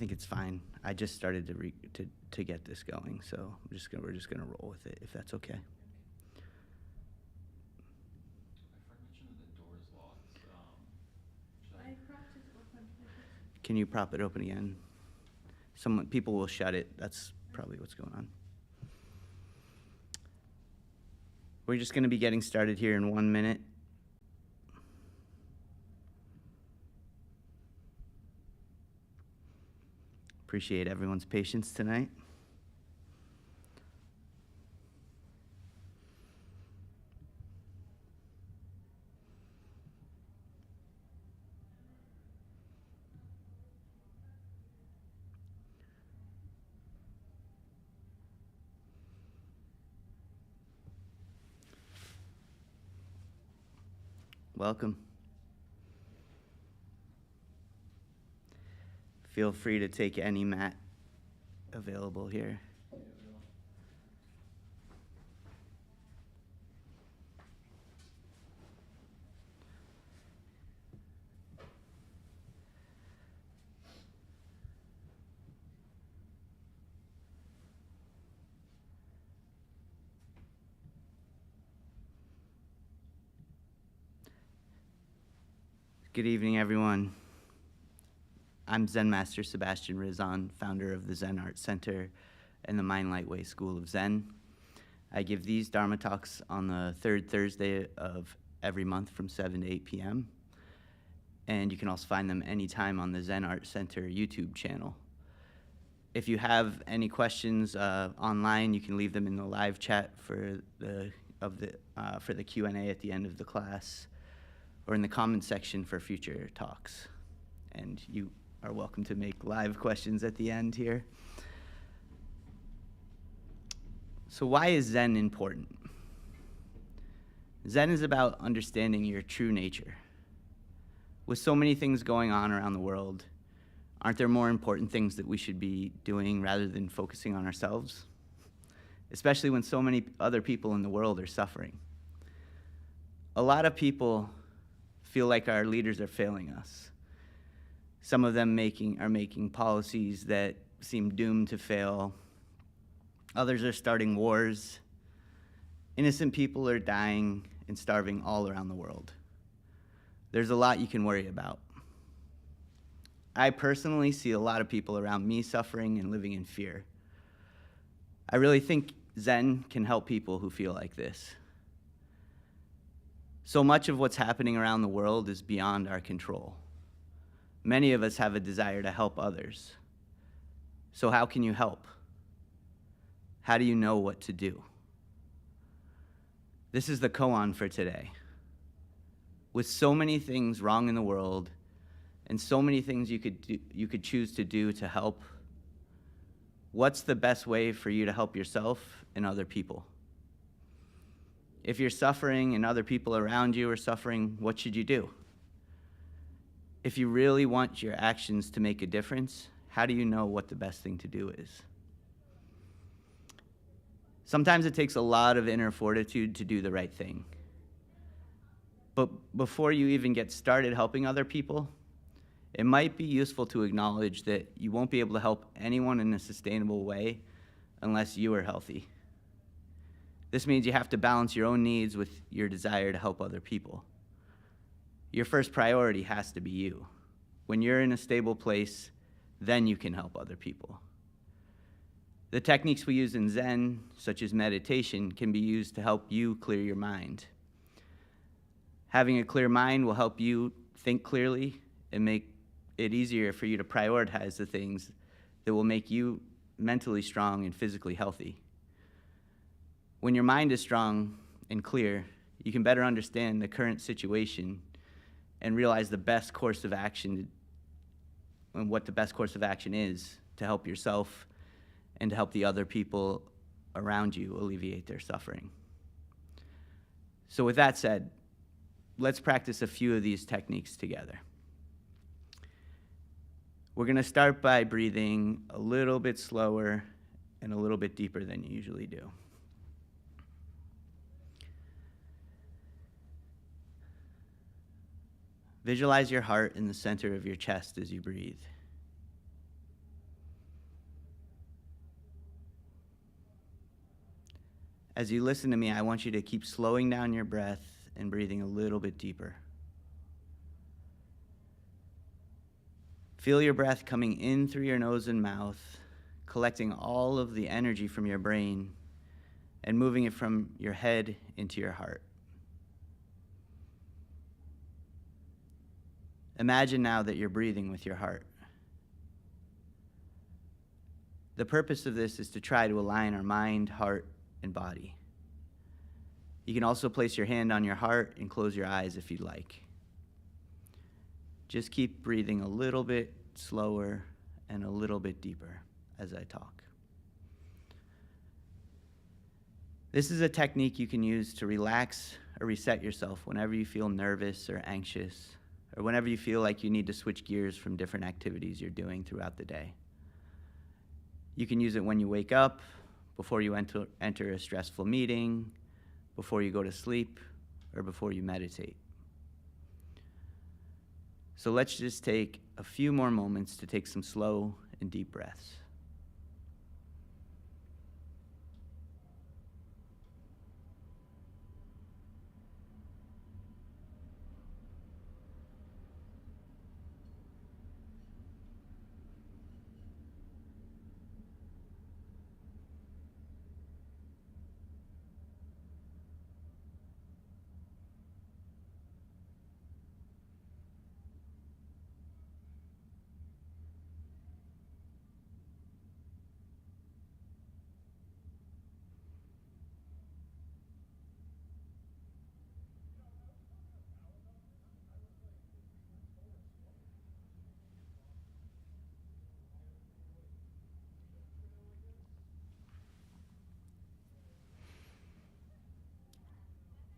think it's fine. I just started to get this going, so we're just gonna roll with it, if that's okay. I mentioned that the door is locked. I propped it open. Can you prop it open again? People will shut it. That's probably what's going on. We're just gonna be getting started here in 1 minute. Appreciate everyone's patience tonight. Welcome. Feel free to take any mat available here. Good evening, everyone. I'm Zen Master Sebastian Rizzon, founder of the Zen Art Center and the Mind Light Way School of Zen. I give these Dharma talks on the third Thursday of every month from 7 to 8 p.m. And you can also find them anytime on the Zen Art Center YouTube channel. If you have any questions online, you can leave them in the live chat for the Q&A at the end of the class, or in the comment section for future talks. And you are welcome to make live questions at the end here. So why is Zen important? Zen is about understanding your true nature. With so many things going on around the world, aren't there more important things that we should be doing rather than focusing on ourselves? Especially when so many other people in the world are suffering. A lot of people feel like our leaders are failing us. Some of them are making policies that seem doomed to fail. Others are starting wars. Innocent people are dying and starving all around the world. There's a lot you can worry about. I personally see a lot of people around me suffering and living in fear. I really think Zen can help people who feel like this. So much of what's happening around the world is beyond our control. Many of us have a desire to help others. So how can you help? How do you know what to do? This is the koan for today. With so many things wrong in the world and so many things you could choose to do to help, what's the best way for you to help yourself and other people? If you're suffering and other people around you are suffering, what should you do? If you really want your actions to make a difference, how do you know what the best thing to do is? Sometimes it takes a lot of inner fortitude to do the right thing. But before you even get started helping other people, it might be useful to acknowledge that you won't be able to help anyone in a sustainable way unless you are healthy. This means you have to balance your own needs with your desire to help other people. Your first priority has to be you. When you're in a stable place, then you can help other people. The techniques we use in Zen, such as meditation, can be used to help you clear your mind. Having a clear mind will help you think clearly and make it easier for you to prioritize the things that will make you mentally strong and physically healthy. When your mind is strong and clear, you can better understand the current situation and realize the best course of action and what the best course of action is to help yourself and to help the other people around you alleviate their suffering. So with that said, let's practice a few of these techniques together. We're going to start by breathing a little bit slower and a little bit deeper than you usually do. Visualize your heart in the center of your chest as you breathe. As you listen to me, I want you to keep slowing down your breath and breathing a little bit deeper. Feel your breath coming in through your nose and mouth, collecting all of the energy from your brain and moving it from your head into your heart. Imagine now that you're breathing with your heart. The purpose of this is to try to align our mind, heart, and body. You can also place your hand on your heart and close your eyes if you'd like. Just keep breathing a little bit slower and a little bit deeper as I talk. This is a technique you can use to relax or reset yourself whenever you feel nervous or anxious, or whenever you feel like you need to switch gears from different activities you're doing throughout the day. You can use it when you wake up, before you enter a stressful meeting, before you go to sleep, or before you meditate. So let's just take a few more moments to take some slow and deep breaths.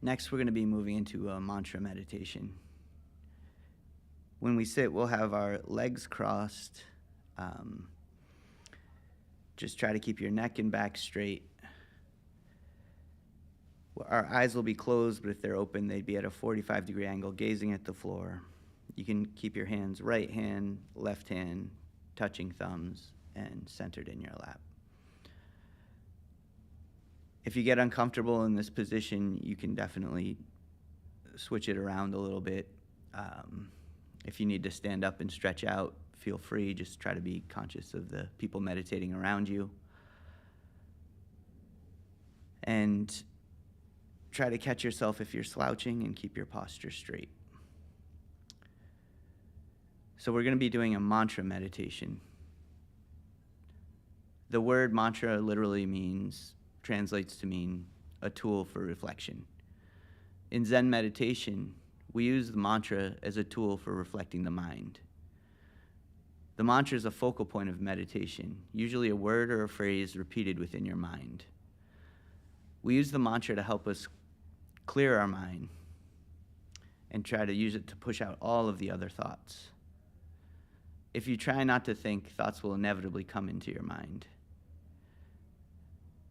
Next, we're going to be moving into a mantra meditation. When we sit, we'll have our legs crossed. Just try to keep your neck and back straight. Our eyes will be closed, but if they're open, they'd be at a 45-degree angle, gazing at the floor. You can keep your hands right hand, left hand, touching thumbs, and centered in your lap. If you get uncomfortable in this position, you can definitely switch it around a little bit. If you need to stand up and stretch out, feel free. Just try to be conscious of the people meditating around you. And try to catch yourself if you're slouching and keep your posture straight. So we're going to be doing a mantra meditation. The word mantra literally translates to mean a tool for reflection. In Zen meditation, we use the mantra as a tool for reflecting the mind. The mantra is a focal point of meditation, usually a word or a phrase repeated within your mind. We use the mantra to help us clear our mind and try to use it to push out all of the other thoughts. If you try not to think, thoughts will inevitably come into your mind.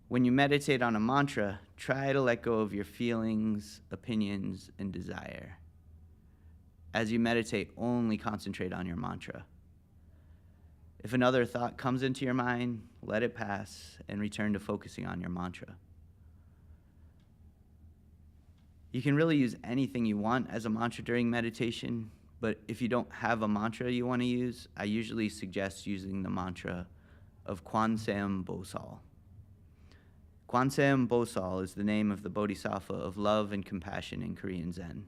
When you meditate on a mantra, try to let go of your feelings, opinions, and desire. As you meditate, only concentrate on your mantra. If another thought comes into your mind, let it pass and return to focusing on your mantra. You can really use anything you want as a mantra during meditation, but if you don't have a mantra you want to use, I usually suggest using the mantra of Kwanseum Bosal. Kwanseum Bosal is the name of the Bodhisattva of love and compassion in Korean Zen.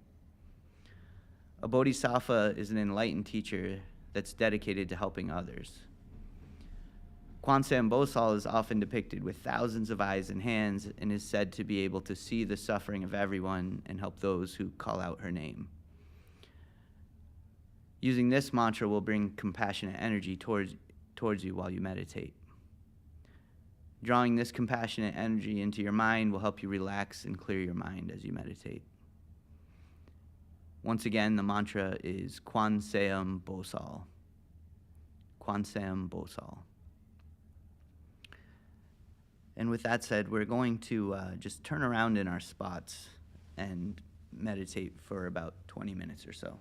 A Bodhisattva is an enlightened teacher that's dedicated to helping others. Kwanseum Bosal is often depicted with thousands of eyes and hands and is said to be able to see the suffering of everyone and help those who call out her name. Using this mantra will bring compassionate energy towards you while you meditate. Drawing this compassionate energy into your mind will help you relax and clear your mind as you meditate. Once again, the mantra is Kwanseum Bosal. Kwanseum Bosal. And with that said, we're going to just turn around in our spots and meditate for about 20 minutes or so.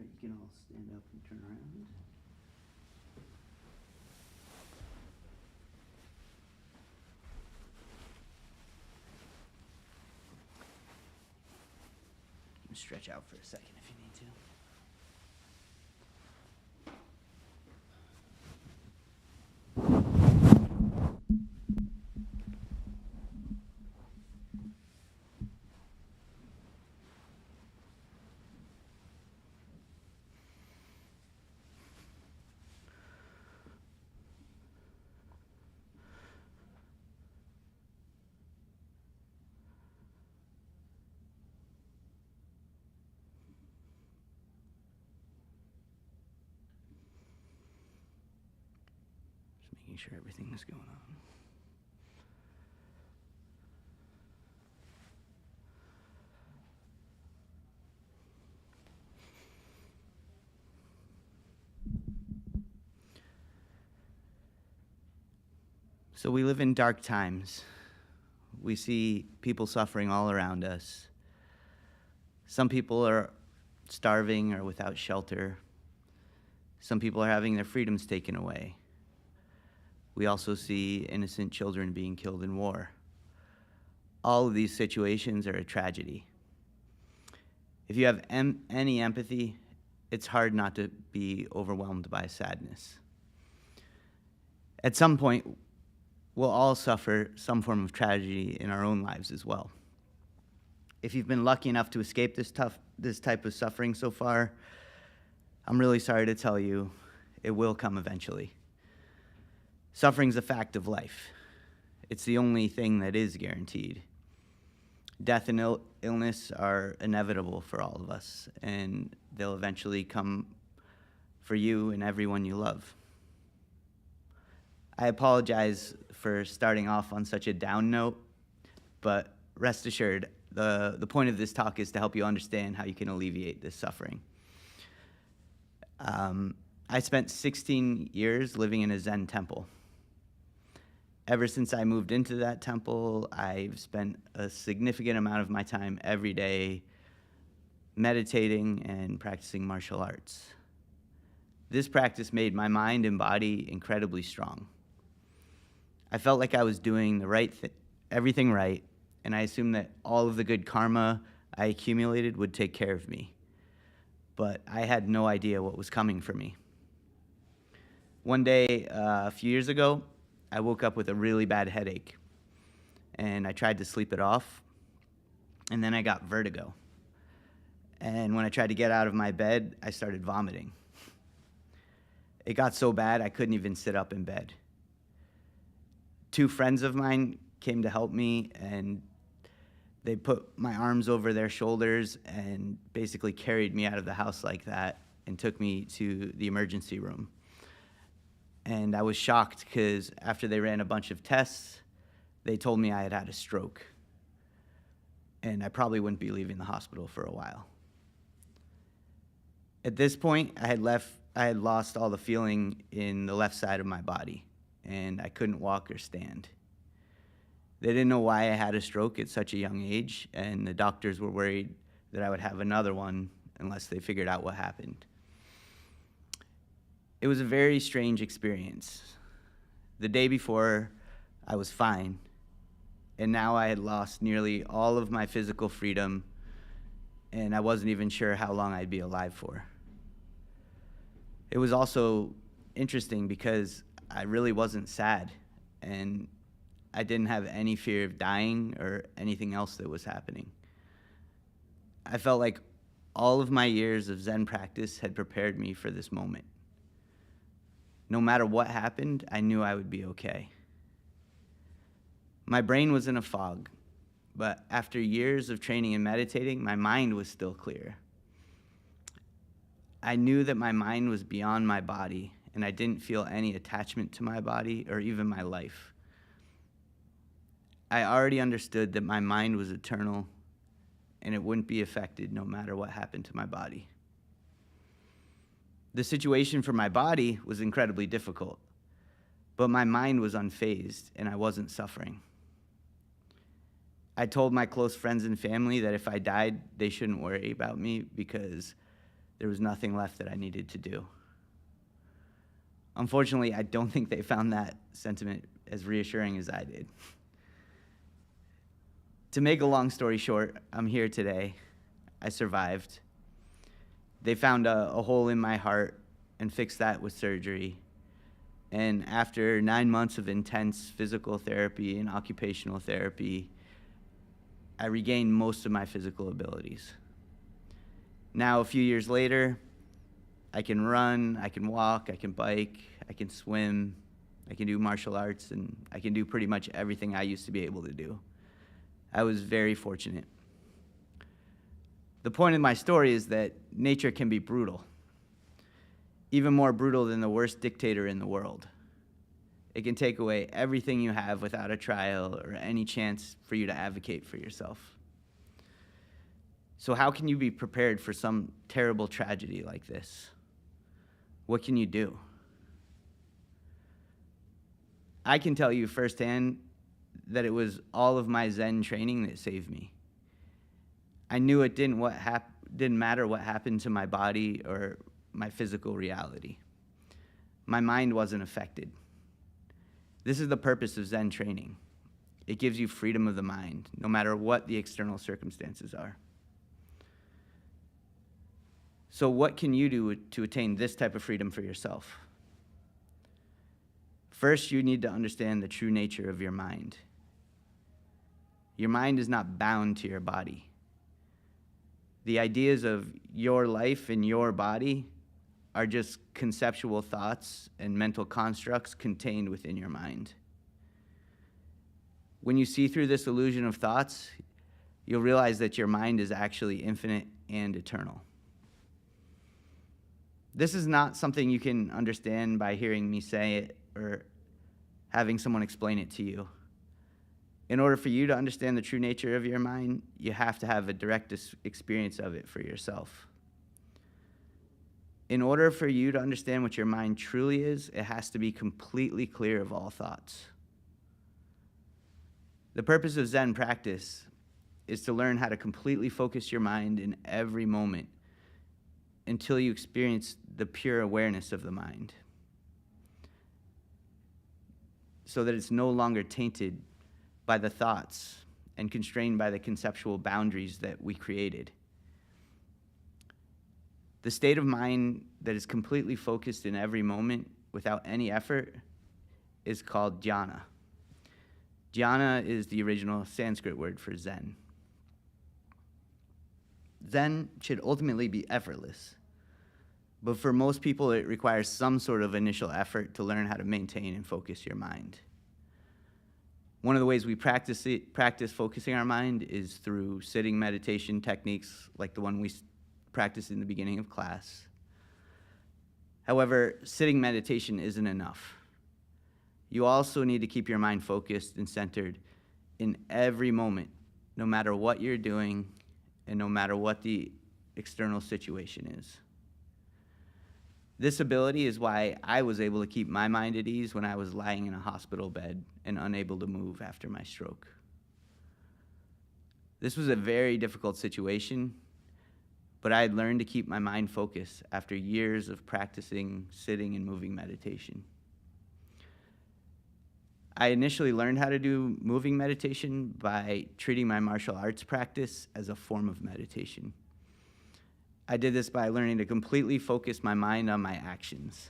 you can all stand up and turn around. Stretch out for a second if you need to. Making sure everything is going on. So we live in dark times. We see people suffering all around us. Some people are starving or without shelter. Some people are having their freedoms taken away. We also see innocent children being killed in war. All of these situations are a tragedy. If you have any empathy, it's hard not to be overwhelmed by sadness. At some point, we'll all suffer some form of tragedy in our own lives as well. If you've been lucky enough to escape this type of suffering so far, I'm really sorry to tell you, it will come eventually. Suffering's a fact of life. It's the only thing that is guaranteed. Death and illness are inevitable for all of us, and they'll eventually come for you and everyone you love. I apologize for starting off on such a down note, but rest assured, the point of this talk is to help you understand how you can alleviate this suffering. I spent 16 years living in a Zen temple. Ever since I moved into that temple, I've spent a significant amount of my time every day meditating and practicing martial arts. This practice made my mind and body incredibly strong. I felt like I was doing everything right, and I assumed that all of the good karma I accumulated would take care of me. But I had no idea what was coming for me. One day, a few years ago, I woke up with a really bad headache, and I tried to sleep it off, and then I got vertigo. And when I tried to get out of my bed, I started vomiting. It got so bad, I couldn't even sit up in bed. 2 friends of mine came to help me, and they put my arms over their shoulders and basically carried me out of the house like that and took me to the emergency room. And I was shocked because after they ran a bunch of tests, they told me I had had a stroke. And I probably wouldn't be leaving the hospital for a while. At this point, I had lost all the feeling in the left side of my body, and I couldn't walk or stand. They didn't know why I had a stroke at such a young age, and the doctors were worried that I would have another one unless they figured out what happened. It was a very strange experience. The day before, I was fine, and now I had lost nearly all of my physical freedom, and I wasn't even sure how long I'd be alive for. It was also interesting because I really wasn't sad, and I didn't have any fear of dying or anything else that was happening. I felt like all of my years of Zen practice had prepared me for this moment. No matter what happened, I knew I would be okay. My brain was in a fog, but after years of training and meditating, my mind was still clear. I knew that my mind was beyond my body, and I didn't feel any attachment to my body or even my life. I already understood that my mind was eternal, and it wouldn't be affected no matter what happened to my body. The situation for my body was incredibly difficult, but my mind was unfazed, and I wasn't suffering. I told my close friends and family that if I died, they shouldn't worry about me because there was nothing left that I needed to do. Unfortunately, I don't think they found that sentiment as reassuring as I did. To make a long story short, I'm here today. I survived. They found a hole in my heart and fixed that with surgery. And after 9 months of intense physical therapy and occupational therapy, I regained most of my physical abilities. Now, a few years later, I can run, I can walk, I can bike, I can swim, I can do martial arts, and I can do pretty much everything I used to be able to do. I was very fortunate. The point of my story is that nature can be brutal, even more brutal than the worst dictator in the world. It can take away everything you have without a trial or any chance for you to advocate for yourself. So how can you be prepared for some terrible tragedy like this? What can you do? I can tell you firsthand that it was all of my Zen training that saved me. I knew it didn't matter what happened to my body or my physical reality. My mind wasn't affected. This is the purpose of Zen training. It gives you freedom of the mind, no matter what the external circumstances are. So what can you do to attain this type of freedom for yourself? First, you need to understand the true nature of your mind. Your mind is not bound to your body. The ideas of your life and your body are just conceptual thoughts and mental constructs contained within your mind. When you see through this illusion of thoughts, you'll realize that your mind is actually infinite and eternal. This is not something you can understand by hearing me say it or having someone explain it to you. In order for you to understand the true nature of your mind, you have to have a direct experience of it for yourself. In order for you to understand what your mind truly is, it has to be completely clear of all thoughts. The purpose of Zen practice is to learn how to completely focus your mind in every moment until you experience the pure awareness of the mind, so that it's no longer tainted by the thoughts and constrained by the conceptual boundaries that we created. The state of mind that is completely focused in every moment without any effort is called Dhyāna. Dhyāna is the original Sanskrit word for Zen. Zen should ultimately be effortless, but for most people it requires some sort of initial effort to learn how to maintain and focus your mind. One of the ways we practice focusing our mind is through sitting meditation techniques like the one we practiced in the beginning of class. However, sitting meditation isn't enough. You also need to keep your mind focused and centered in every moment, no matter what you're doing and no matter what the external situation is. This ability is why I was able to keep my mind at ease when I was lying in a hospital bed and unable to move after my stroke. This was a very difficult situation, but I had learned to keep my mind focused after years of practicing sitting and moving meditation. I initially learned how to do moving meditation by treating my martial arts practice as a form of meditation. I did this by learning to completely focus my mind on my actions.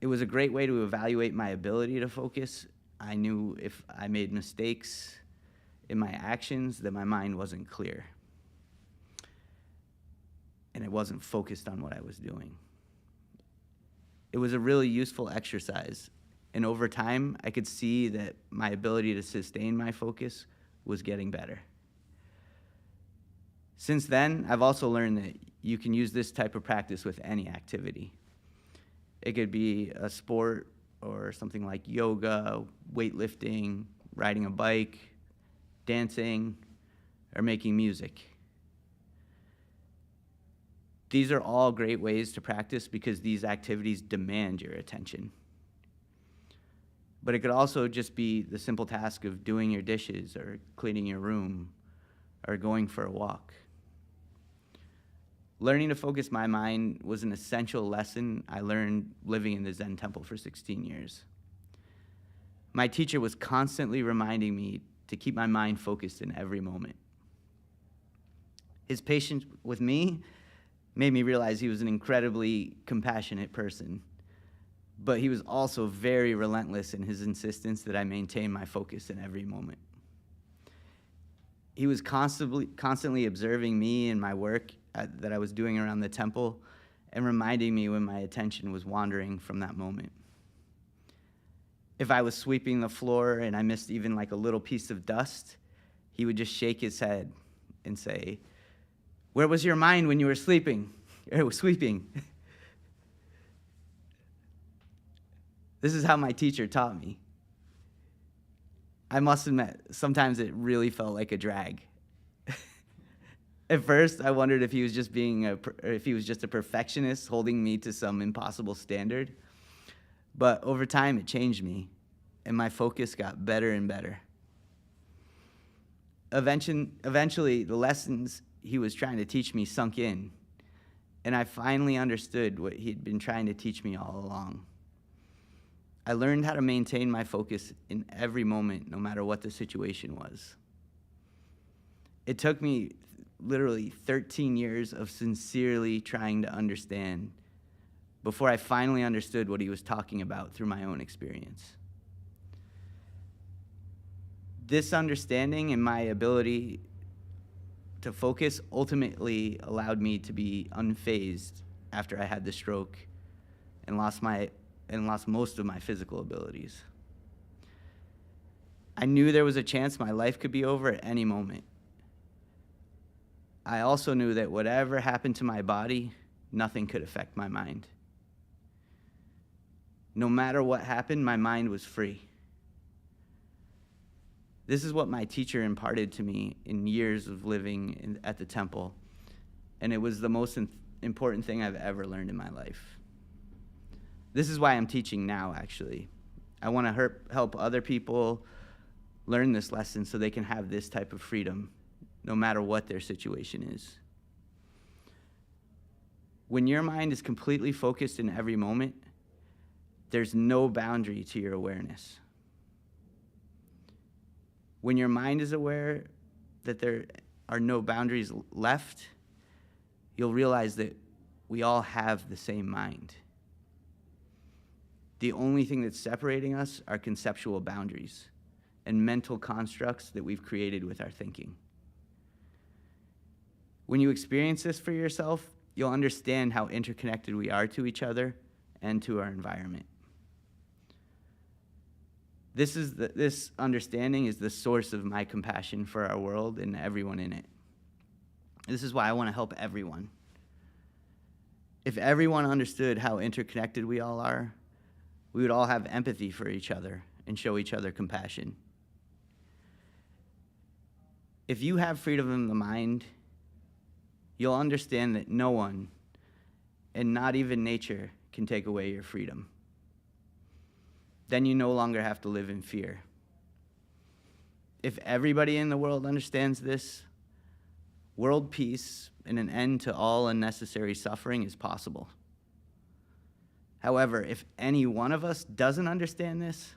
It was a great way to evaluate my ability to focus. I knew if I made mistakes in my actions, that my mind wasn't clear and it wasn't focused on what I was doing. It was a really useful exercise, and over time, I could see that my ability to sustain my focus was getting better. Since then, I've also learned that you can use this type of practice with any activity. It could be a sport or something like yoga, weightlifting, riding a bike, dancing, or making music. These are all great ways to practice because these activities demand your attention. But it could also just be the simple task of doing your dishes or cleaning your room or going for a walk. Learning to focus my mind was an essential lesson I learned living in the Zen temple for 16 years. My teacher was constantly reminding me to keep my mind focused in every moment. His patience with me made me realize he was an incredibly compassionate person, but he was also very relentless in his insistence that I maintain my focus in every moment. He was constantly observing me and my work that I was doing around the temple and reminding me when my attention was wandering from that moment. If I was sweeping the floor and I missed even like a little piece of dust, he would just shake his head and say, "Where was your mind when you were sleeping? Or sweeping?" This is how my teacher taught me. I must admit, sometimes it really felt like a drag. At first, I wondered if he was just a perfectionist holding me to some impossible standard. But over time, it changed me, and my focus got better and better. Eventually, the lessons he was trying to teach me sunk in, and I finally understood what he'd been trying to teach me all along. I learned how to maintain my focus in every moment, no matter what the situation was. It took me literally 13 years of sincerely trying to understand before I finally understood what he was talking about through my own experience. This understanding and my ability to focus ultimately allowed me to be unfazed after I had the stroke and lost most of my physical abilities. I knew there was a chance my life could be over at any moment. I also knew that whatever happened to my body, nothing could affect my mind. No matter what happened, my mind was free. This is what my teacher imparted to me in years of living at the temple, and it was the most important thing I've ever learned in my life. This is why I'm teaching now, actually. I want to help other people learn this lesson so they can have this type of freedom, no matter what their situation is. When your mind is completely focused in every moment, there's no boundary to your awareness. When your mind is aware that there are no boundaries left, you'll realize that we all have the same mind. The only thing that's separating us are conceptual boundaries and mental constructs that we've created with our thinking. When you experience this for yourself, you'll understand how interconnected we are to each other and to our environment. This understanding is the source of my compassion for our world and everyone in it. This is why I want to help everyone. If everyone understood how interconnected we all are, we would all have empathy for each other and show each other compassion. If you have freedom in the mind, you'll understand that no one, and not even nature, can take away your freedom. Then you no longer have to live in fear. If everybody in the world understands this, world peace and an end to all unnecessary suffering is possible. However, if any one of us doesn't understand this,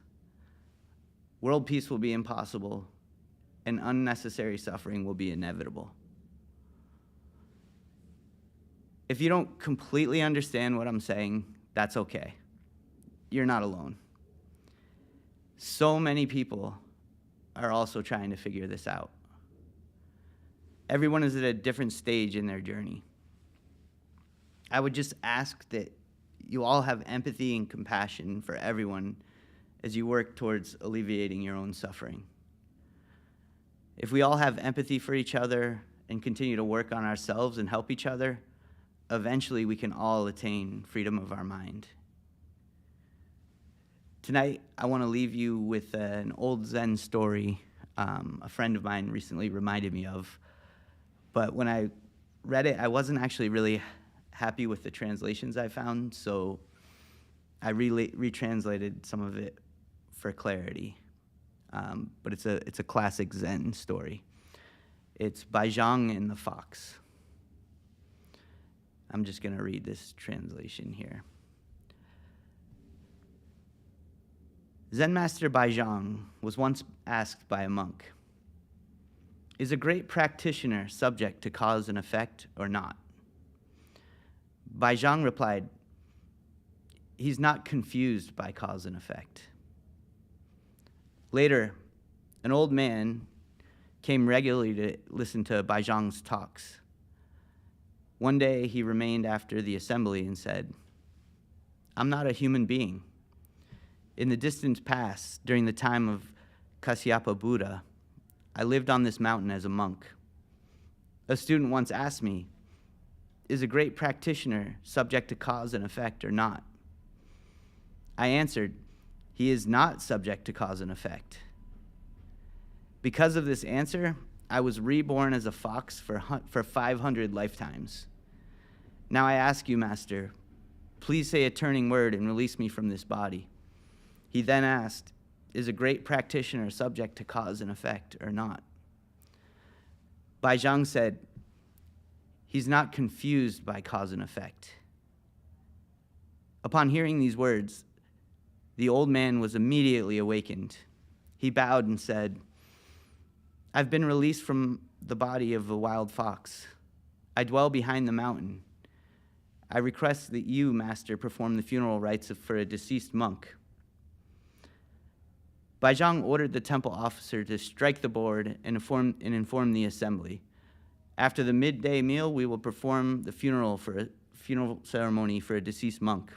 world peace will be impossible and unnecessary suffering will be inevitable. If you don't completely understand what I'm saying, that's okay. You're not alone. So many people are also trying to figure this out. Everyone is at a different stage in their journey. I would just ask that you all have empathy and compassion for everyone as you work towards alleviating your own suffering. If we all have empathy for each other and continue to work on ourselves and help each other, eventually we can all attain freedom of our mind. Tonight, I want to leave you with an old Zen story a friend of mine recently reminded me of. But when I read it, I wasn't actually really happy with the translations I found, so I retranslated some of it for clarity. But it's a classic Zen story. It's Baizhang and the Fox. I'm just going to read this translation here. Zen Master Baizhang was once asked by a monk, "Is a great practitioner subject to cause and effect or not?" Baizhang replied, "He's not confused by cause and effect." Later, an old man came regularly to listen to Baizhang's talks. One day, he remained after the assembly and said, "I'm not a human being. In the distant past, during the time of Kasyapa Buddha, I lived on this mountain as a monk. A student once asked me, 'Is a great practitioner subject to cause and effect or not?' I answered, 'He is not subject to cause and effect.' Because of this answer, I was reborn as a fox for 500 lifetimes. Now I ask you, Master, please say a turning word and release me from this body." He then asked, "Is a great practitioner subject to cause and effect or not?" Baizhang said, "He's not confused by cause and effect." Upon hearing these words, the old man was immediately awakened. He bowed and said, "I've been released from the body of a wild fox. I dwell behind the mountain. I request that you, Master, perform the funeral rites for a deceased monk." Baizhang ordered the temple officer to strike the board and inform the assembly. After the midday meal, we will perform the funeral ceremony for a deceased monk.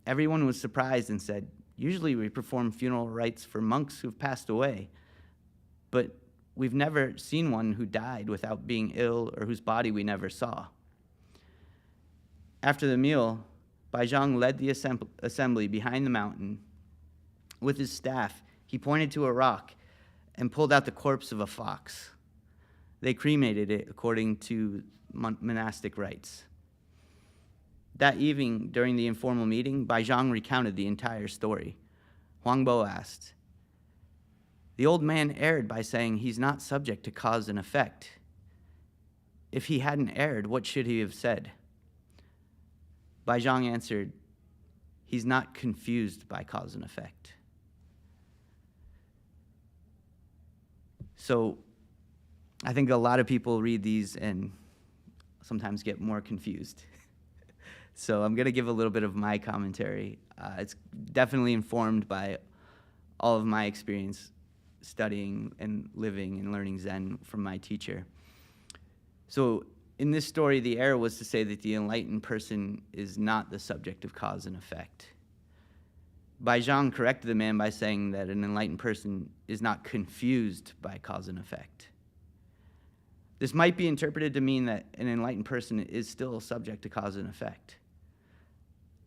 Everyone was surprised and said, "Usually we perform funeral rites for monks who've passed away, but we've never seen one who died without being ill or whose body we never saw." After the meal, Baizhang led the assembly behind the mountain. With his staff, he pointed to a rock and pulled out the corpse of a fox. They cremated it according to monastic rites. That evening, during the informal meeting, Baizhang recounted the entire story. Huangbo asked, "The old man erred by saying he's not subject to cause and effect. If he hadn't erred, what should he have said?" Baizhang answered, "He's not confused by cause and effect." So I think a lot of people read these and sometimes get more confused. So I'm going to give a little bit of my commentary. It's definitely informed by all of my experience studying and living and learning Zen from my teacher. So in this story, the error was to say that the enlightened person is not the subject of cause and effect. Baizhang corrected the man by saying that an enlightened person is not confused by cause and effect. This might be interpreted to mean that an enlightened person is still subject to cause and effect.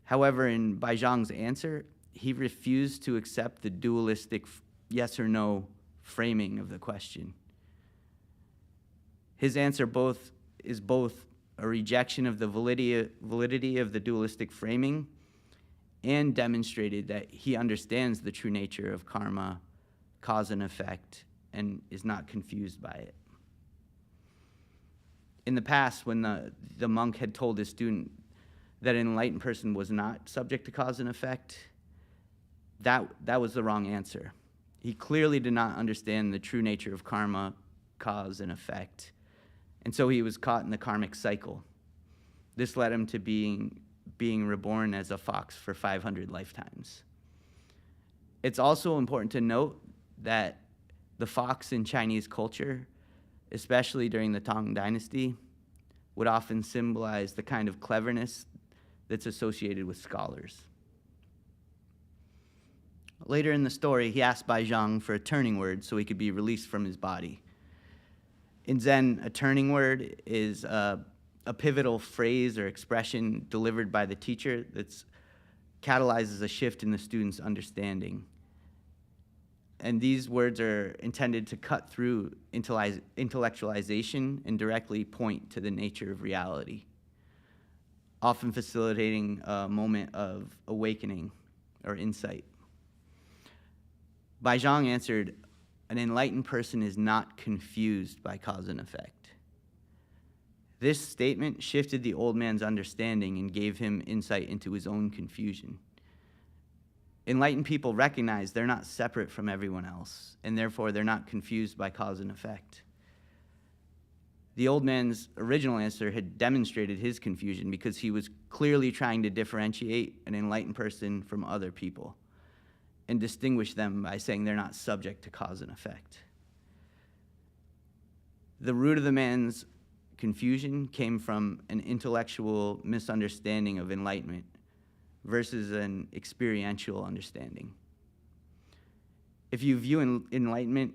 However, in Baizhang's answer, he refused to accept the dualistic yes or no framing of the question. His answer is both a rejection of the validity of the dualistic framing and demonstrated that he understands the true nature of karma, cause and effect, and is not confused by it. In the past, when the monk had told his student that an enlightened person was not subject to cause and effect, that was the wrong answer. He clearly did not understand the true nature of karma, cause and effect, and so he was caught in the karmic cycle. This led him to being reborn as a fox for 500 lifetimes. It's also important to note that the fox in Chinese culture, especially during the Tang Dynasty, would often symbolize the kind of cleverness that's associated with scholars. Later in the story, he asked Baizhang for a turning word so he could be released from his body. In Zen, a turning word is a pivotal phrase or expression delivered by the teacher that catalyzes a shift in the student's understanding. And these words are intended to cut through intellectualization and directly point to the nature of reality, often facilitating a moment of awakening or insight. Baizhang answered, "An enlightened person is not confused by cause and effect." This statement shifted the old man's understanding and gave him insight into his own confusion. Enlightened people recognize they're not separate from everyone else, and therefore they're not confused by cause and effect. The old man's original answer had demonstrated his confusion because he was clearly trying to differentiate an enlightened person from other people and distinguish them by saying they're not subject to cause and effect. The root of the man's confusion came from an intellectual misunderstanding of enlightenment versus an experiential understanding. If you view enlightenment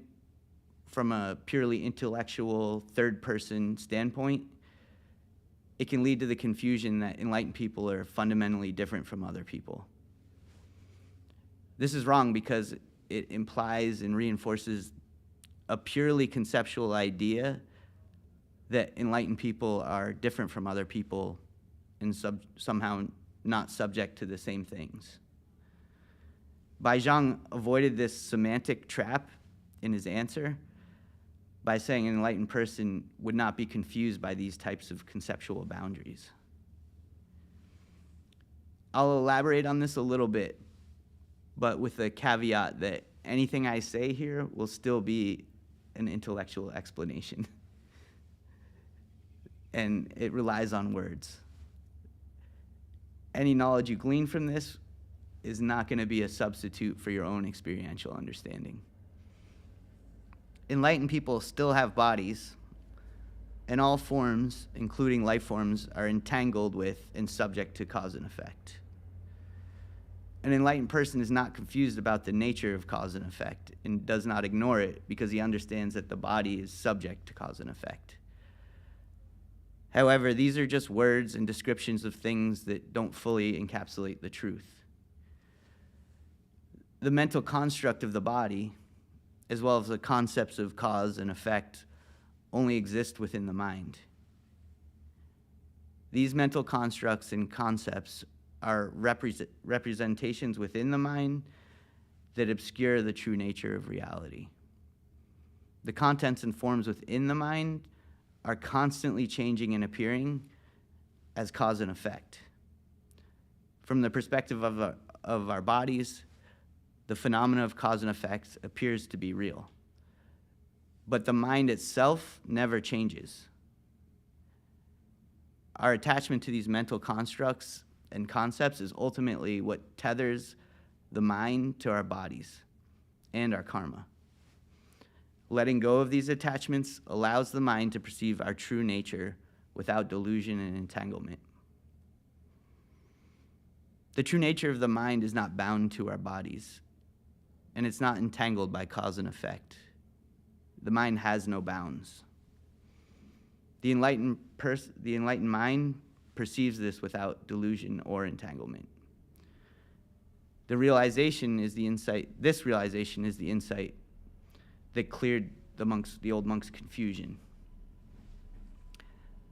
from a purely intellectual, third-person standpoint, it can lead to the confusion that enlightened people are fundamentally different from other people. This is wrong because it implies and reinforces a purely conceptual idea that enlightened people are different from other people and somehow not subject to the same things. Baizhang avoided this semantic trap in his answer by saying an enlightened person would not be confused by these types of conceptual boundaries. I'll elaborate on this a little bit, but with a caveat that anything I say here will still be an intellectual explanation. And it relies on words. Any knowledge you glean from this is not going to be a substitute for your own experiential understanding. Enlightened people still have bodies, and all forms, including life forms, are entangled with and subject to cause and effect. An enlightened person is not confused about the nature of cause and effect and does not ignore it because he understands that the body is subject to cause and effect. However, these are just words and descriptions of things that don't fully encapsulate the truth. The mental construct of the body, as well as the concepts of cause and effect, only exist within the mind. These mental constructs and concepts are representations within the mind that obscure the true nature of reality. The contents and forms within the mind are constantly changing and appearing as cause and effect. From the perspective of our bodies, the phenomena of cause and effect appears to be real. But the mind itself never changes. Our attachment to these mental constructs and concepts is ultimately what tethers the mind to our bodies and our karma. Letting go of these attachments allows the mind to perceive our true nature without delusion and entanglement. The true nature of the mind is not bound to our bodies, and it's not entangled by cause and effect. The mind has no bounds. The enlightened mind perceives this without delusion or entanglement. This realization is the insight that cleared the old monk's confusion.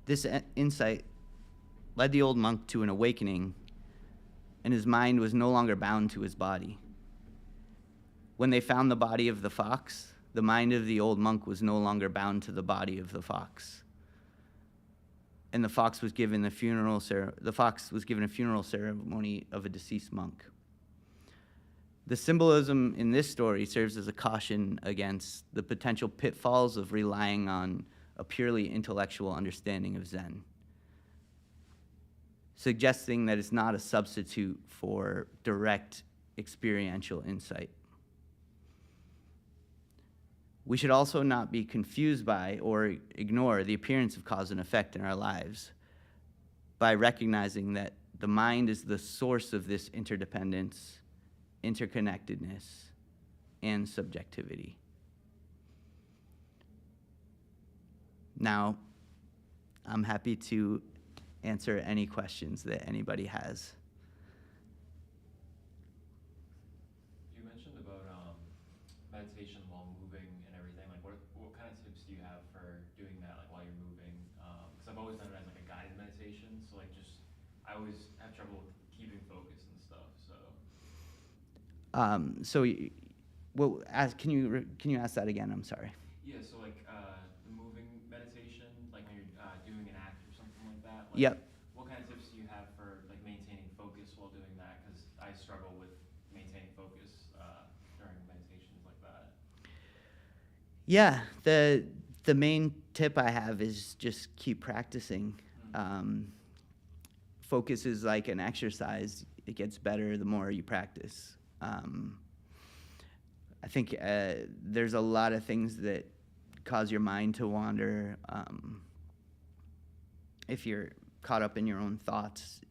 This insight led the old monk to an awakening, and his mind was no longer bound to his body. When they found the body of the fox, the mind of the old monk was no longer bound to the body of the fox. And the fox was given a funeral ceremony of a deceased monk. The symbolism in this story serves as a caution against the potential pitfalls of relying on a purely intellectual understanding of Zen, suggesting that it's not a substitute for direct experiential insight. We should also not be confused by or ignore the appearance of cause and effect in our lives by recognizing that the mind is the source of this interdependence, interconnectedness, and subjectivity. Now, I'm happy to answer any questions that anybody has. You mentioned about meditation while moving and everything. Like, what kind of tips do you have for doing that, like while you're moving? Because I've always done it as like a guided meditation. So like, I always have trouble with keeping focus and stuff. Can you ask that again? I'm sorry. Yeah. So like the moving meditation, like when you're doing an act Like, Yep. what kind of tips do you have for like maintaining focus while doing that? Because I struggle with maintaining focus during meditations like that. Yeah, the main tip I have is just keep practicing. Focus is like an exercise. It gets better the more you practice. I think there's a lot of things that cause your mind to wander. If you're caught up in your own thoughts,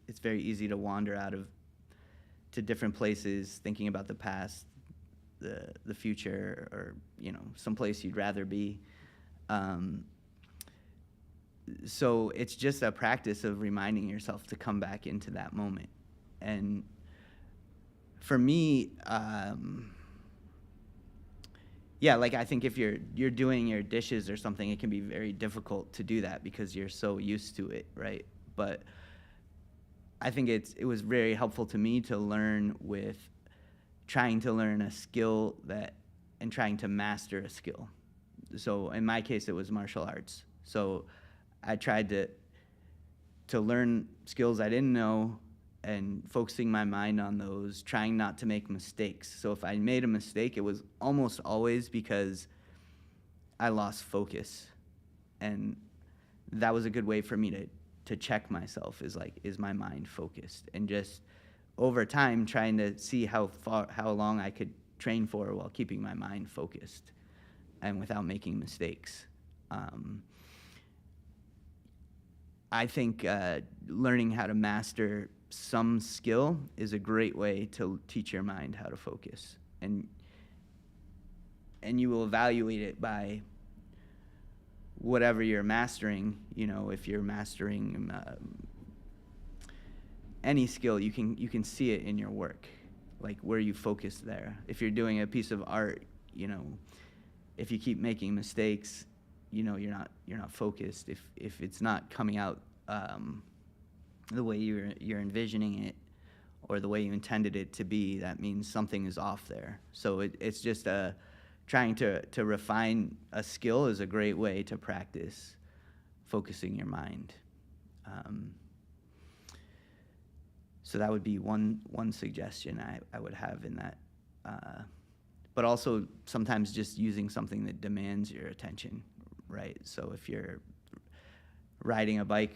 it's very easy to wander to different places, thinking about the past, the future, or someplace you'd rather be. So it's just a practice of reminding yourself to come back into that moment. And for me, like I think if you're doing your dishes or something, it can be very difficult to do that because you're so used to it, right? But I think it was very helpful to me to learn with trying to learn a skill and trying to master a skill. So in my case, it was martial arts. So I tried to learn skills I didn't know and focusing my mind on those, trying not to make mistakes. So if I made a mistake, it was almost always because I lost focus. And that was a good way for me to check myself, is my mind focused? And just over time, trying to see how long I could train for while keeping my mind focused and without making mistakes. I think learning how to master some skill is a great way to teach your mind how to focus. And you will evaluate it by whatever you're mastering. If you're mastering any skill, you can see it in your work, like where you focus there. If you're doing a piece of art, if you keep making mistakes, you're not focused. If it's not coming out the way you're envisioning it or the way you intended it to be, that means something is off there. So it's just trying to refine a skill is a great way to practice focusing your mind. So that would be one suggestion I would have in that. But also sometimes just using something that demands your attention, right? So if you're riding a bike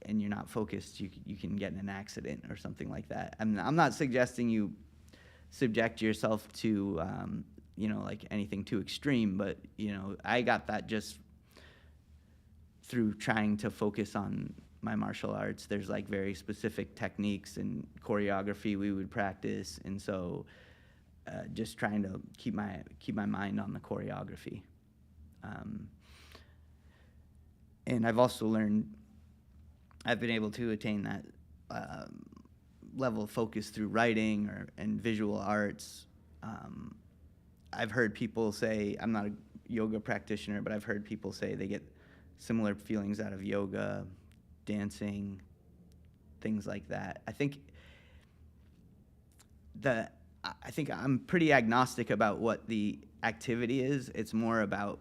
and you're not focused, you can get in an accident or something like that. I'm not suggesting you subject yourself to like anything too extreme, but I got that just through trying to focus on my martial arts. There's like very specific techniques and choreography we would practice, and so just trying to keep my mind on the choreography. And I've also I've been able to attain that level of focus through writing and visual arts. I've heard people say, I'm not a yoga practitioner, but I've heard people say they get similar feelings out of yoga, dancing, things like that. I think I'm pretty agnostic about what the activity is. It's more about,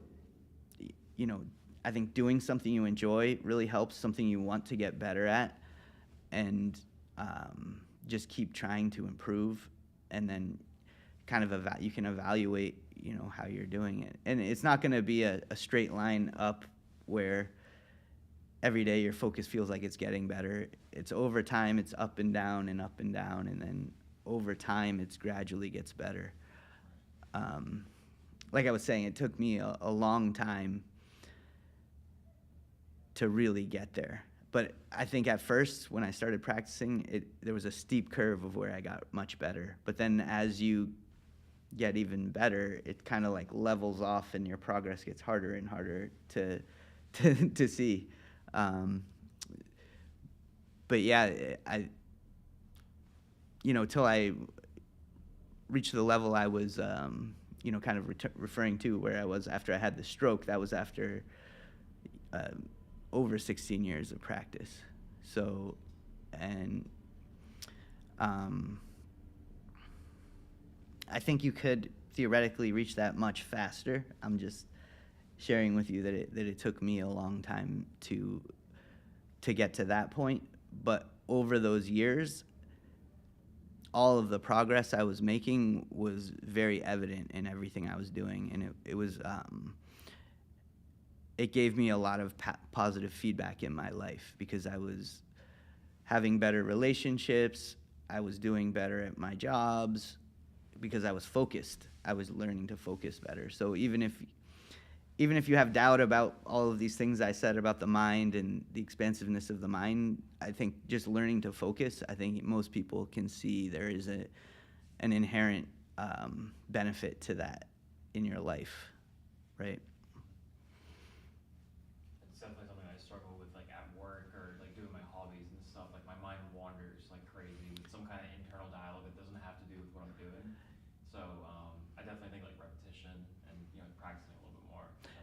I think doing something you enjoy really helps, something you want to get better at, and just keep trying to improve, and then kind of you can evaluate, how you're doing it. And it's not going to be a straight line up where every day your focus feels like it's getting better. It's over time, it's up and down, and then over time it gradually gets better. Like I was saying, it took me a long time to really get there. But I think at first, when I started practicing, there was a steep curve of where I got much better. But then as you get even better, it kind of like levels off and your progress gets harder and harder to see. But yeah, till I reached the level I was, kind of referring to where I was after I had the stroke. That was after over 16 years of practice. So, and I think you could theoretically reach that much faster. I'm just sharing with you that it took me a long time to to get to that point. But over those years, all of the progress I was making was very evident in everything I was doing, and it gave me a lot of positive feedback in my life, because I was having better relationships, I was doing better at my jobs, because I was focused. I was learning to focus better. So even if you have doubt about all of these things I said about the mind and the expansiveness of the mind, I think just learning to focus, I think most people can see there is an inherent benefit to that in your life, right? It's definitely something I struggle with, like at work or like doing my hobbies and stuff. Like my mind wanders like crazy with some kind of internal dialogue that doesn't have to do with what I'm doing. So I definitely think like repetition and practicing a little bit more. So.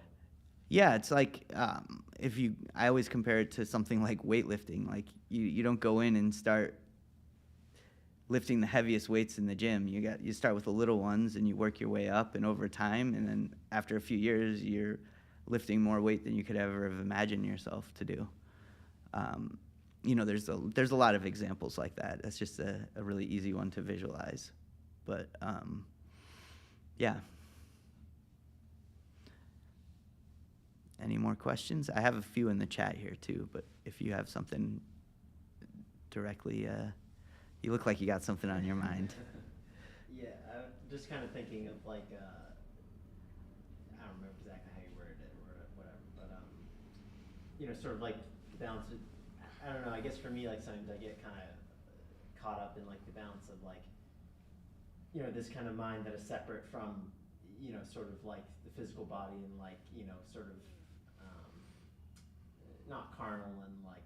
Yeah, it's like I always compare it to something like weightlifting. Like you don't go in and start lifting the heaviest weights in the gym. You start with the little ones and you work your way up, and over time, and then after a few years, you're lifting more weight than you could ever have imagined yourself to do. There's a lot of examples like that. That's just a really easy one to visualize. But yeah. Any more questions? I have a few in the chat here too, but if you have something directly, you look like you got something on your mind. Yeah, I'm just kind of thinking of like, I don't remember exactly how you worded it or whatever, but sort of like the balance. I don't know. I guess for me, like sometimes I get kind of caught up in like the balance of like, this kind of mind that is separate from, sort of like the physical body and like, sort of not carnal and like,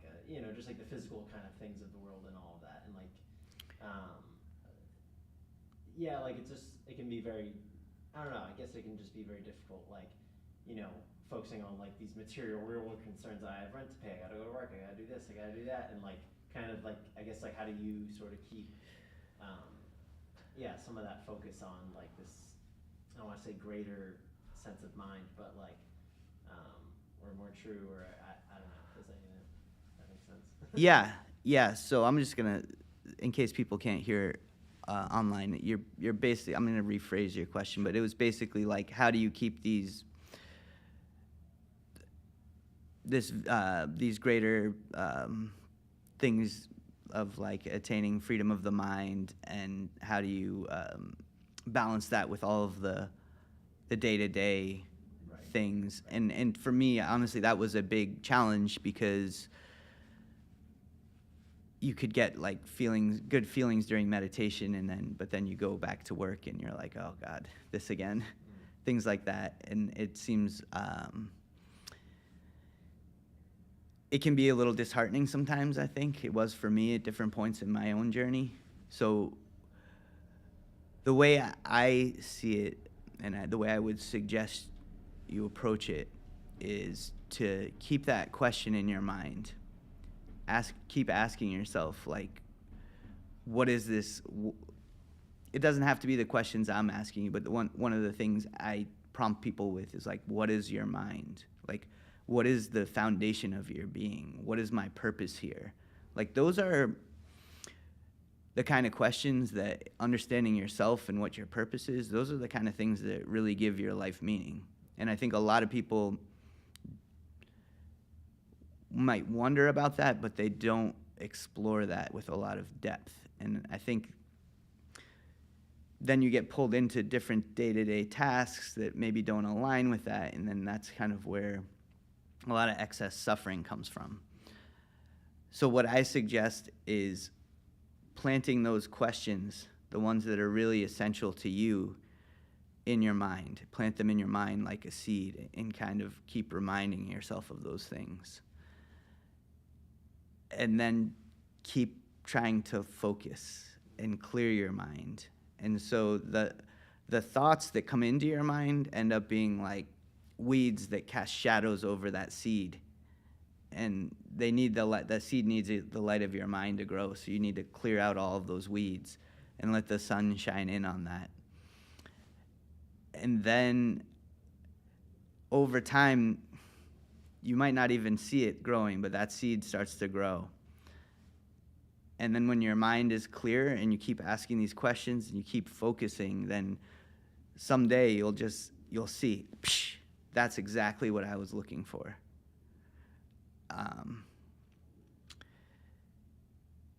just like the physical kind of things of the world and all of that. And like, yeah, like it can be very, I don't know, I guess it can just be very difficult, like, focusing on like these material, real world concerns. I have rent to pay, I gotta go to work, I gotta do this, I gotta do that. And like, kind of like, I guess like how do you sort of keep, some of that focus on like this, I don't want to say greater sense of mind, but like, or more true, or I don't know, does that make sense? Yeah. So I'm just gonna, in case people can't hear online, you're basically, I'm gonna rephrase your question, but it was basically like, how do you keep these greater things of like attaining freedom of the mind, and how do you balance that with all of the day-to-day things? And for me, honestly, that was a big challenge, because you could get like good feelings during meditation, but then you go back to work and you're like, oh God, this again, things like that. And it seems it can be a little disheartening sometimes. I think it was for me at different points in my own journey. So the way I see it, and the way I would suggest you approach it, is to keep that question in your mind. Keep asking yourself, like, what is this? It doesn't have to be the questions I'm asking you, but one of the things I prompt people with is like, what is your mind? Like, what is the foundation of your being? What is my purpose here? Like, those are the kind of questions that, understanding yourself and what your purpose is, those are the kind of things that really give your life meaning. And I think a lot of people might wonder about that, but they don't explore that with a lot of depth. And I think then you get pulled into different day-to-day tasks that maybe don't align with that, and then that's kind of where a lot of excess suffering comes from. So what I suggest is planting those questions, the ones that are really essential to you, in your mind. Plant them in your mind like a seed, and kind of keep reminding yourself of those things. And then keep trying to focus and clear your mind. And so the thoughts that come into your mind end up being like weeds that cast shadows over that seed. And they need that seed needs the light of your mind to grow. So you need to clear out all of those weeds and let the sun shine in on that. And then over time, you might not even see it growing, but that seed starts to grow. And then when your mind is clear and you keep asking these questions and you keep focusing, then someday you'll see, psh, that's exactly what I was looking for.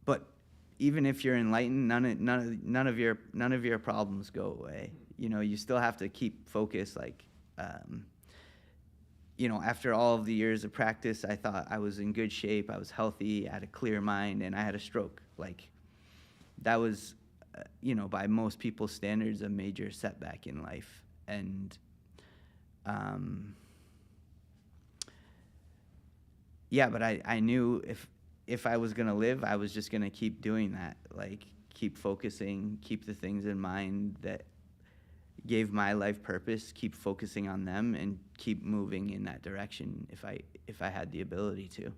But even if you're enlightened, none of your problems go away. You know, you still have to keep focus. Like, you know, after all of the years of practice, I thought I was in good shape, I was healthy, I had a clear mind, and I had a stroke. Like, that was, you know, by most people's standards, a major setback in life. And yeah, but I knew if I was gonna live, I was just gonna keep doing that. Like, keep focusing, keep the things in mind that gave my life purpose, keep focusing on them, and keep moving in that direction if I had the ability to.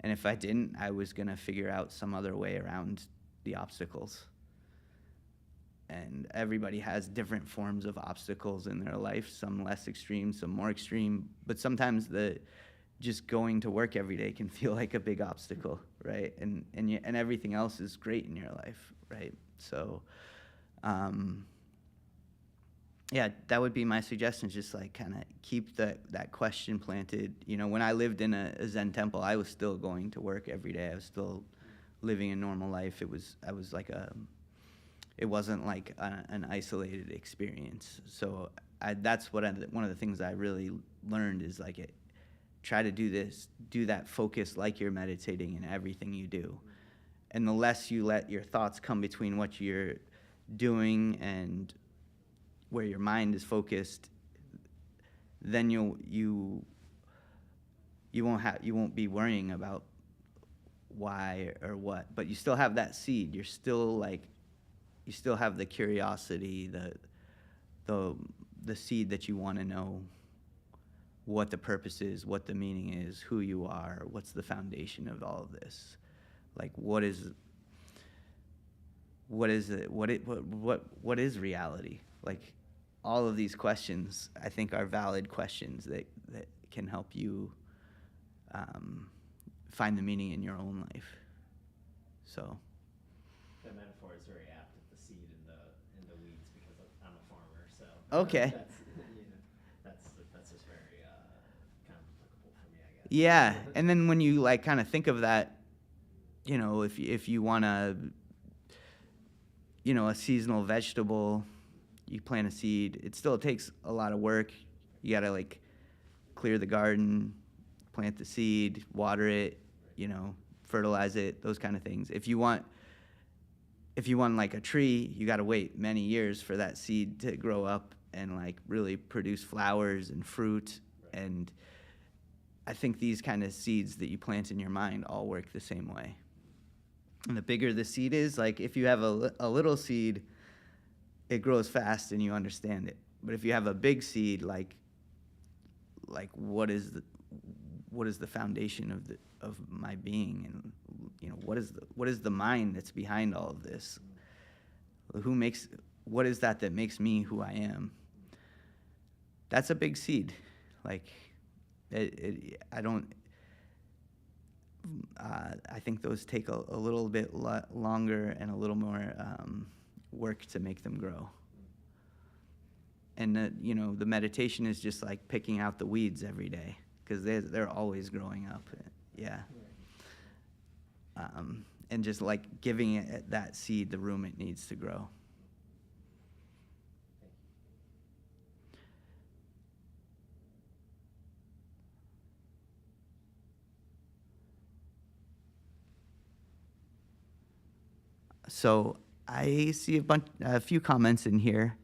And if I didn't, I was gonna figure out some other way around the obstacles. And everybody has different forms of obstacles in their life, some less extreme, some more extreme, but sometimes just going to work every day can feel like a big obstacle, right? And everything else is great in your life, right? So, yeah, that would be my suggestion, just like kind of keep that question planted. You know, when I lived in a Zen temple, I was still going to work every day. I was still living a normal life. It wasn't like an isolated experience. So that's one of the things I really learned is like try to do that focus like you're meditating in everything you do. And the less you let your thoughts come between what you're doing and where your mind is focused, then you won't be worrying about why or what, but you still have that seed. You still have the curiosity, the seed that you want to know what the purpose is, what the meaning is, who you are, what's the foundation of all of this. Like, what is reality? Like, all of these questions, I think, are valid questions that can help you find the meaning in your own life. So. That metaphor is very apt of the seed in the weeds because I'm a farmer, so. Okay. That's just very kind of applicable for me, I guess. Yeah, and then when you like kind of think of that, you know, if you want to, you know, a seasonal vegetable, you plant a seed. It still takes a lot of work. You gotta like clear the garden, plant the seed, water it, you know, fertilize it, those kind of things. If you want like a tree, you gotta wait many years for that seed to grow up and like really produce flowers and fruit. And I think these kind of seeds that you plant in your mind all work the same way. And the bigger the seed is, like if you have a little seed, it grows fast and you understand it. But if you have a big seed, like what is the foundation of my being, and you know, what is the mind that's behind all of this? What is that makes me who I am? That's a big seed. Like I think those take a little bit longer and a little more work to make them grow. And you know, the meditation is just like picking out the weeds every day because they're always growing up. Yeah. And just like giving it that seed the room it needs to grow. So I see a few comments in here.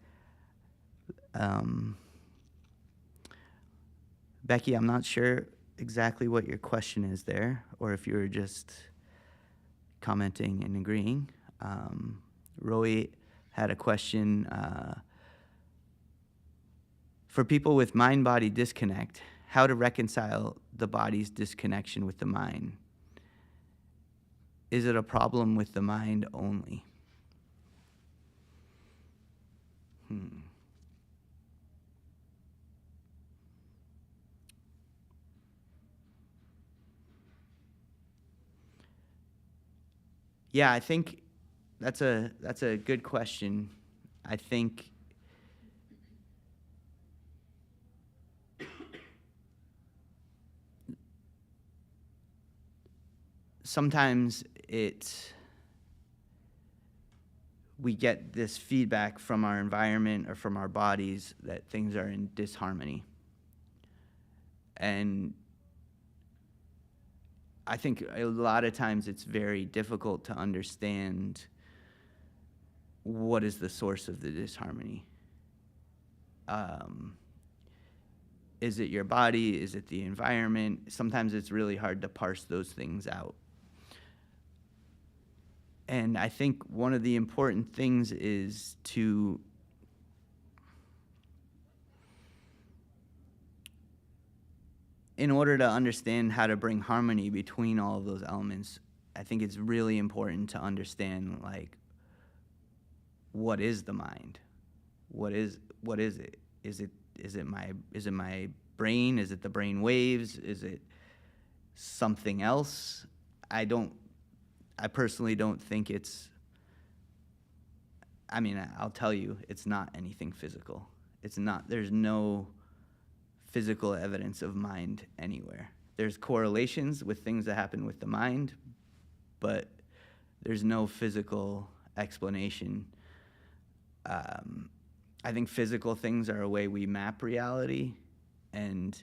Becky, I'm not sure exactly what your question is there, or if you were just commenting and agreeing. Roy had a question. For people with mind-body disconnect, how to reconcile the body's disconnection with the mind? Is it a problem with the mind only? Yeah, I think that's a good question. I think sometimes we get this feedback from our environment or from our bodies that things are in disharmony. And I think a lot of times it's very difficult to understand what is the source of the disharmony. Is it your body? Is it the environment? Sometimes it's really hard to parse those things out. And I think one of the important things is to in order to understand how to bring harmony between all of those elements, I think it's really important to understand, like, what is the mind? What is it? Is it my brain? Is it the brain waves? Is it something else? I personally don't think I'll tell you, it's not anything physical. It's not. There's no physical evidence of mind anywhere. There's correlations with things that happen with the mind, but there's no physical explanation. I think physical things are a way we map reality, and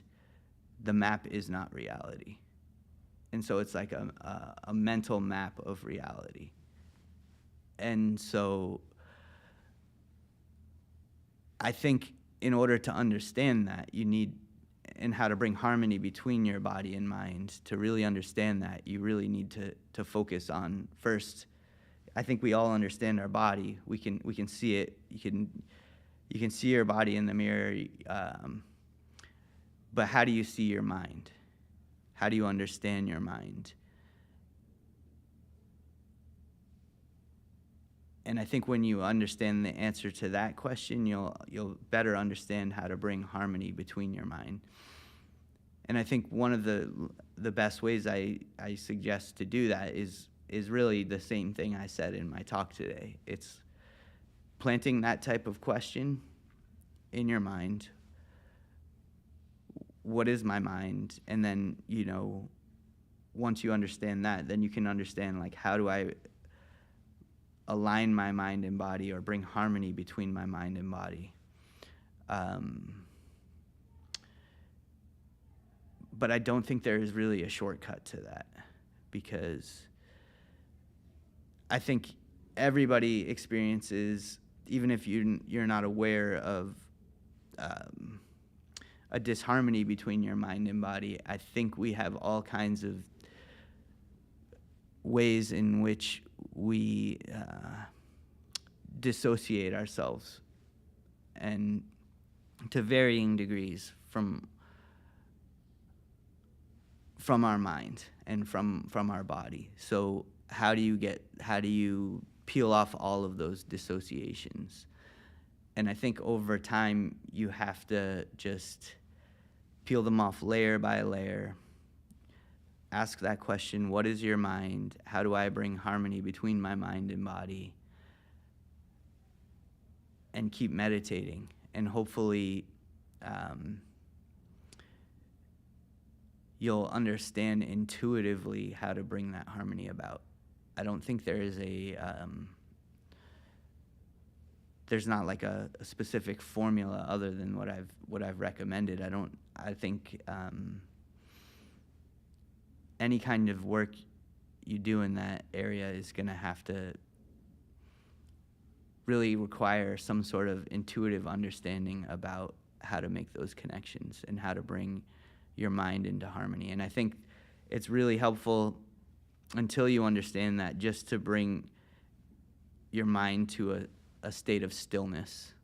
the map is not reality. And so it's like a mental map of reality. And so I think in order to understand that, you need, and how to bring harmony between your body and mind, to really understand that, you really need to focus on, first, I think we all understand our body. We can see it. You can see your body in the mirror, but how do you see your mind? How do you understand your mind? And I think when you understand the answer to that question, you'll better understand how to bring harmony between your mind. And I think one of the best ways I suggest to do that is really the same thing I said in my talk today. It's planting that type of question in your mind. What is my mind? And then, once you understand that, then you can understand, like, how do I align my mind and body, or bring harmony between my mind and body. But I don't think there is really a shortcut to that, because I think everybody experiences, even if you're not aware of a disharmony between your mind and body, I think we have all kinds of ways in which we dissociate ourselves, and to varying degrees from our mind and from our body. So how do you peel off all of those dissociations? And I think over time you have to just peel them off layer by layer. Ask that question, what is your mind? How do I bring harmony between my mind and body? And keep meditating. And hopefully you'll understand intuitively how to bring that harmony about. I don't think there is there's not like a specific formula other than what I've recommended. I think any kind of work you do in that area is going to have to really require some sort of intuitive understanding about how to make those connections and how to bring your mind into harmony. And I think it's really helpful, until you understand that, just to bring your mind to a state of stillness.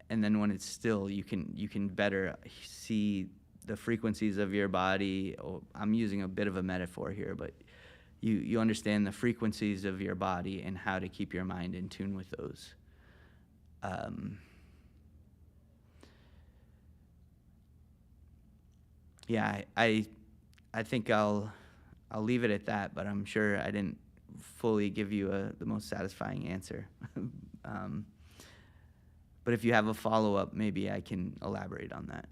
And then when it's still, you can better see the frequencies of your body. I'm using a bit of a metaphor here, but you understand the frequencies of your body and how to keep your mind in tune with those. I think I'll leave it at that, but I'm sure I didn't fully give you the most satisfying answer. But if you have a follow-up, maybe I can elaborate on that.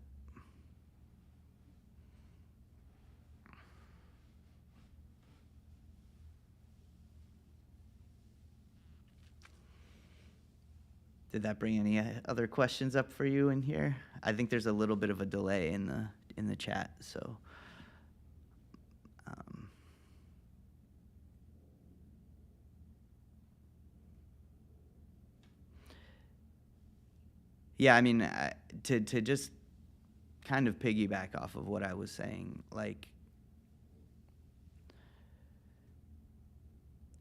Did that bring any other questions up for you in here? I think there's a little bit of a delay in the chat, so. Yeah, I mean, to just kind of piggyback off of what I was saying, like,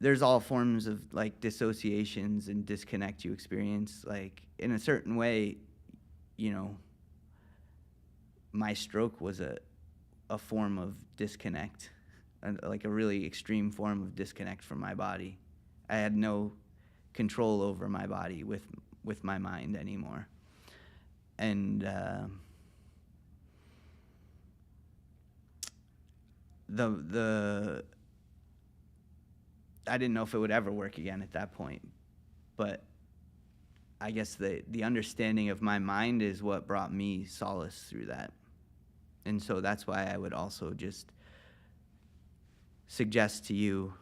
there's all forms of like dissociations and disconnect you experience. Like, in a certain way, you know, my stroke was a form of disconnect, like a really extreme form of disconnect from my body. I had no control over my body with my mind anymore. And I didn't know if it would ever work again at that point, but I guess the understanding of my mind is what brought me solace through that. And so that's why I would also just suggest to you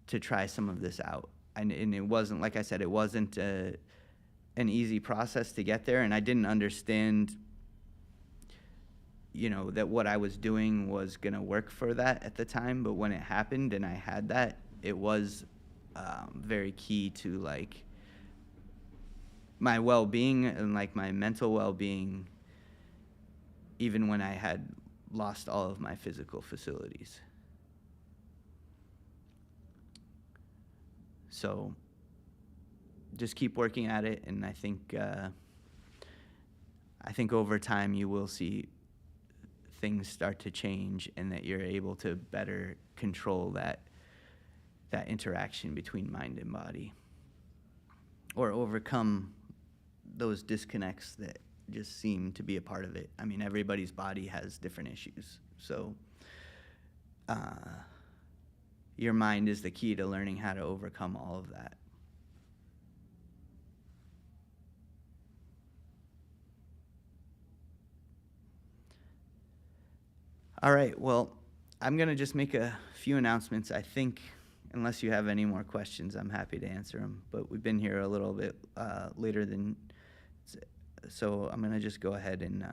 to try some of this out. And it wasn't, like I said, it wasn't an easy process to get there, and I didn't understand, you know, that what I was doing was going to work for that at the time. But when it happened and I had that, it was very key to like my well-being and like my mental well-being, even when I had lost all of my physical facilities. So just keep working at it, and I think over time you will see things start to change, and that you're able to better control that interaction between mind and body, or overcome those disconnects that just seem to be a part of it. I mean, everybody's body has different issues, so your mind is the key to learning how to overcome all of that. All right, well, I'm going to just make a few announcements. I think, unless you have any more questions, I'm happy to answer them. But we've been here a little bit later than, so I'm going to just go ahead and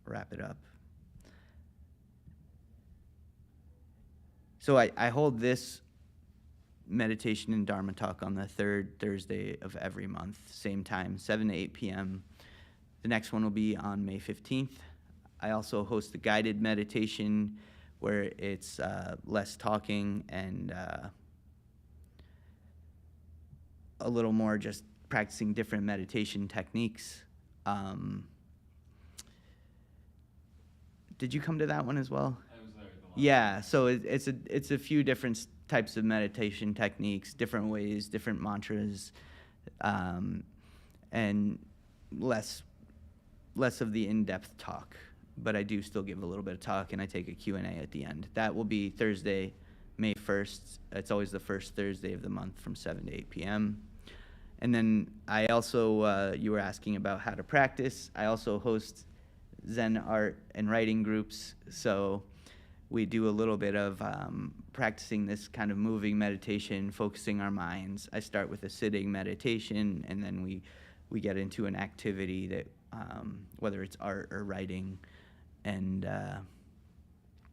wrap it up. So I hold this meditation and Dharma talk on the third Thursday of every month, same time, 7 to 8 p.m. The next one will be on May 15th. I also host a guided meditation where it's less talking and a little more just practicing different meditation techniques. Did you come to that one as well? I was there at the last Yeah, so it's a few different types of meditation techniques, different ways, different mantras, and less of the in-depth talk. But I do still give a little bit of talk, and I take a Q&A at the end. That will be Thursday, May 1st. It's always the first Thursday of the month from 7 to 8 p.m. And then I also, you were asking about how to practice. I also host Zen art and writing groups. So we do a little bit of practicing this kind of moving meditation, focusing our minds. I start with a sitting meditation, and then we get into an activity that, whether it's art or writing, and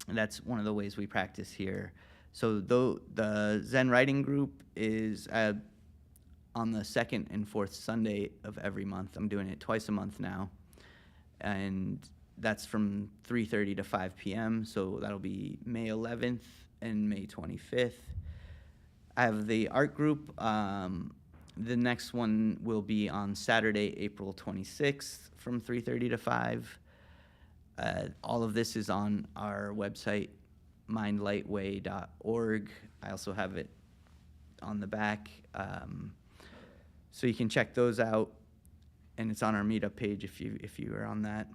that's one of the ways we practice here. So the Zen writing group is on the second and fourth Sunday of every month. I'm doing it twice a month now, and that's from 3:30 to 5 p.m. So that'll be May 11th and May 25th. I have the art group. The next one will be on Saturday, April 26th from 3:30 to 5. All of this is on our website, mindlightway.org. I also have it on the back, so you can check those out, and it's on our meetup page if you are on that.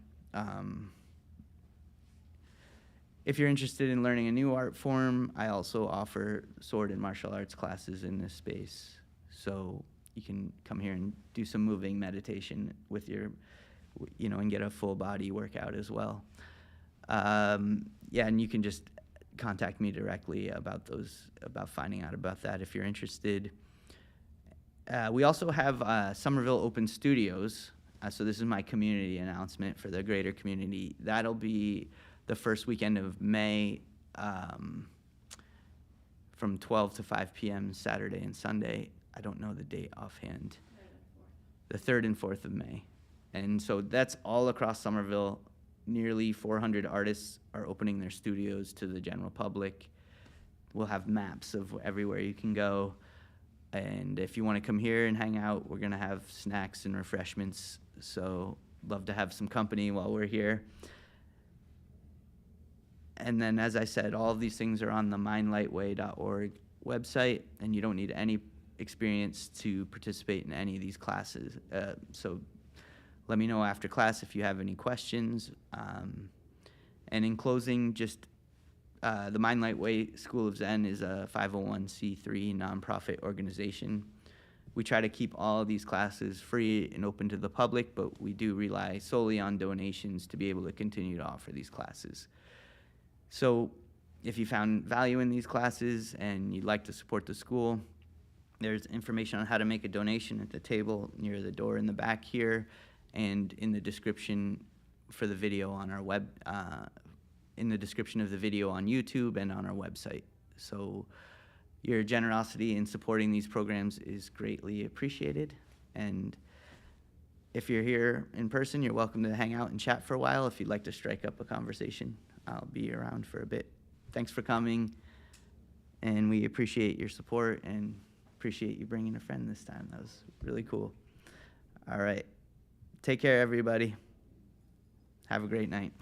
if you're interested in learning a new art form, I also offer sword and martial arts classes in this space. So you can come here and do some moving meditation with your, and get a full body workout as well. Yeah, and you can just contact me directly about finding out about that if you're interested. We also have Somerville Open Studios. So this is my community announcement for the greater community. That'll be the first weekend of May, from 12 to 5 p.m. Saturday and Sunday. I don't know the date offhand. The 3rd and 4th of May. And so that's all across Somerville. Nearly 400 artists are opening their studios to the general public. We'll have maps of everywhere you can go. And if you want to come here and hang out, we're going to have snacks and refreshments. So love to have some company while we're here. And then, as I said, all of these things are on the mindlightway.org website, and you don't need any experience to participate in any of these classes. So let me know after class if you have any questions. And in closing, just the Mind Light Way School of Zen is a 501c3 nonprofit organization. We try to keep all of these classes free and open to the public, but we do rely solely on donations to be able to continue to offer these classes. So if you found value in these classes and you'd like to support the school, there's information on how to make a donation at the table near the door in the back here, and in the description for the video on our in the description of the video on YouTube and on our website. So your generosity in supporting these programs is greatly appreciated. And if you're here in person, you're welcome to hang out and chat for a while. If you'd like to strike up a conversation, I'll be around for a bit. Thanks for coming, and we appreciate your support and appreciate you bringing a friend this time. That was really cool. All right. Take care, everybody. Have a great night.